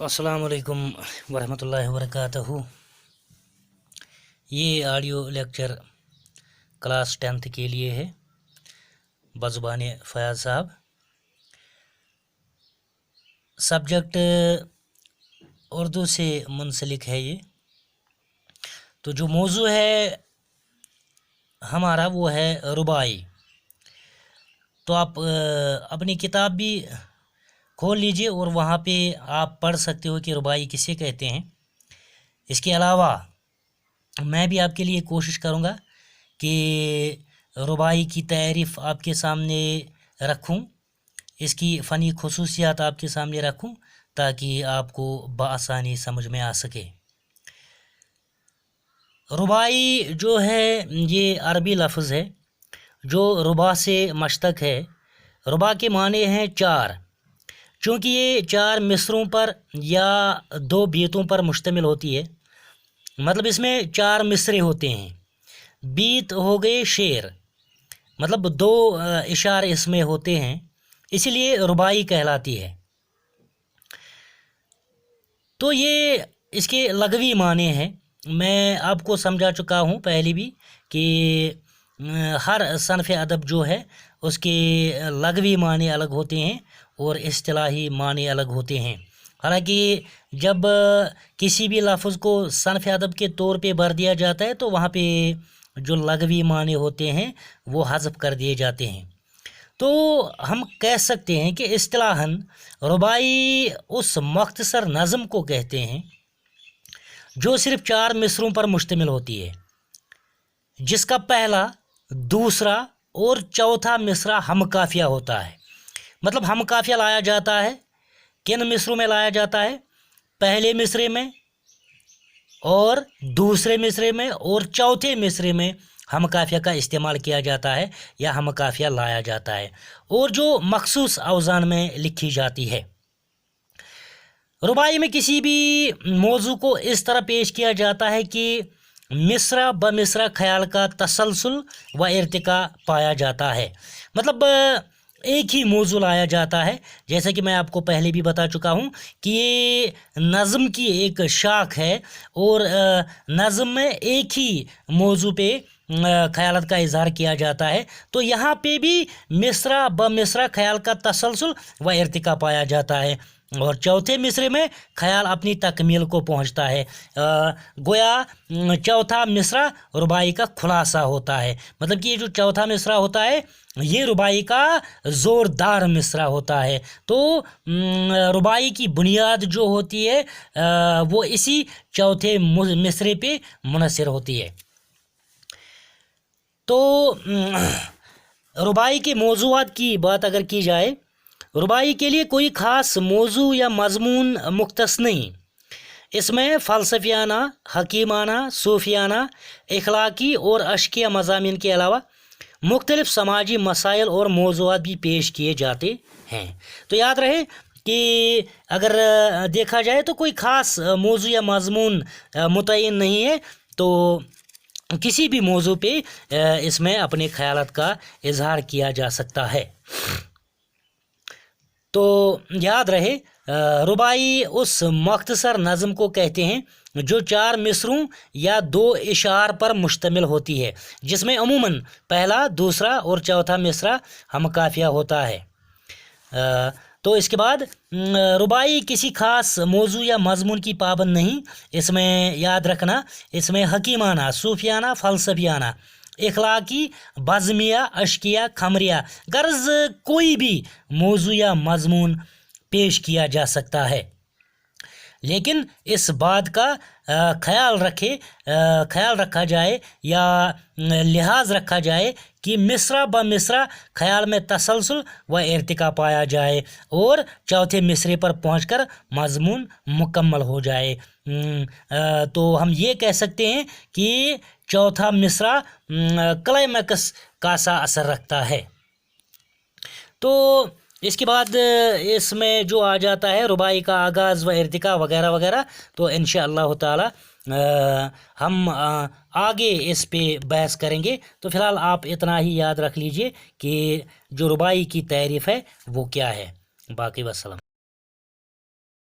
अस्सलाम वालेकुम वरहमतुल्लाहि वबरकातुहू। ये ऑडियो लेक्चर क्लास 10th के लिए है बज़ुबान फ़याज़ साहब। सब्जेक्ट उर्दू से मुंसलिक है ये। तो जो मौजू है हमारा वो है रुबाई। तो आप अपनी किताब भी खोल लीजिए और वहाँ पे आप पढ़ सकते हो कि रुबाई किसे कहते हैं। इसके अलावा मैं भी आपके लिए कोशिश करूँगा कि रुबाई की तारीफ़ आपके सामने रखूँ, इसकी फ़नी ख़ुसूसियात आपके सामने रखूँ ताकि आपको बआसानी समझ में आ सके। रुबाई जो है ये अरबी लफ्ज़ है जो रुबा से मश्तक है। रुबा के माने हैं चार। चूँकि ये चार मिसरों पर या दो बीतों पर मुश्तमिल होती है, मतलब इसमें चार मिसरे होते हैं। बीत हो गए शेर, मतलब दो इशार इसमें होते हैं, इसीलिए रुबाई कहलाती है। तो ये इसके लगवी माने हैं। मैं आपको समझा चुका हूँ पहले भी कि हर सनफ़ अदब जो है उसके लगवी माने अलग होते हैं और इस्तिलाही माने अलग होते हैं। हालांकि जब किसी भी लफ्ज़ को सनफ़ अदब के तौर पे भर दिया जाता है तो वहाँ पे जो लगवी माने होते हैं वो हज़फ कर दिए जाते हैं। तो हम कह सकते हैं कि इस्तिलाहन रुबाई उस मुख्तसर नज़म को कहते हैं जो सिर्फ़ चार मिसरों पर मुश्तमिल होती है, जिसका पहला, दूसरा और चौथा मिसरा हम काफ़िया होता है। मतलब हम काफ़िया लाया जाता है किन मिसरों में लाया जाता है? पहले मिसरे में और दूसरे मिसरे में और चौथे मिसरे में हम काफ़िया का इस्तेमाल किया जाता है या हम काफ़िया लाया जाता है, और जो मखसूस औज़ान में लिखी जाती है। रुबाई में किसी भी मौजू को इस तरह पेश किया जाता है कि मिसरा ब मिसरा ख्याल का तसलसल व इर्तिका पाया जाता है। मतलब एक ही मौजू लाया जाता है। जैसे कि मैं आपको पहले भी बता चुका हूँ कि ये नज़म की एक शाख है और नज़म में एक ही मौजू पे ख़यालात का इज़हार किया जाता है। तो यहाँ पे भी मिसरा ब मिसरा ख़याल का तसलसल व इर्तिका पाया जाता है और चौथे मिसरे में ख़याल अपनी तकमील को पहुँचता है। गोया चौथा मिसरा रुबाई का खुलासा होता है। मतलब कि ये जो चौथा मिसरा होता है ये रुबाई का ज़ोरदार मिसरा होता है। तो रुबाई की बुनियाद जो होती है वो इसी चौथे मिसरे पे मुनहसर होती है। तो रुबाई के मौज़ूआत की बात अगर की जाए, रुबाई के लिए कोई ख़ास मौजू या मज़मून मुख्तस नहीं। इसमें फ़लसफ़ियाना, हकीमाना, सूफ़ियाना, इखलाकी और अश्किया मज़ामीन के अलावा मुख्तलिफ़ समाजी मसाइल और मौज़ूआत भी पेश किए जाते हैं। तो याद रहे कि अगर देखा जाए तो कोई ख़ास मौजू या मज़मून मुतय्यन नहीं है, तो किसी भी मौजू पे इसमें अपने ख़यालात का इज़हार किया जा सकता है। तो याद रहे रुबाई उस मुख्तसर नज़म को कहते हैं जो चार मिसरों या दो इशार पर मुश्तमिल होती है, जिसमें अमूमन पहला, दूसरा और चौथा मिसरा हम काफ़िया होता है। तो इसके बाद रुबाई किसी ख़ास मौजू या मज़मून की पाबंद नहीं। इसमें याद रखना, इसमें हकीमाना, सूफियाना, फ़लसफियाना, इखलाकी, बज़मिया, अश्किया, खमरिया गर्ज़ कोई भी मौजू या मज़मून पेश किया जा सकता है, लेकिन इस बात का ख्याल रखा जाए या लिहाज रखा जाए कि मिसरा ब मिसरा ख़याल में तसलसल व इर्तिका पाया जाए और चौथे मिसरे पर पहुंचकर मज़मून मुकम्मल हो जाए। तो हम ये कह सकते हैं कि चौथा मिसरा क्लाइमैक्स का सा असर रखता है। तो इसके बाद इसमें जो आ जाता है रुबाई का आगाज़ व इर्तिका वगैरह वगैरह, तो इंशाअल्लाह ताला हम आगे इस पे बहस करेंगे। तो फ़िलहाल आप इतना ही याद रख लीजिए कि जो रुबाई की तारीफ़ है वो क्या है। बाकी वस्सलाम।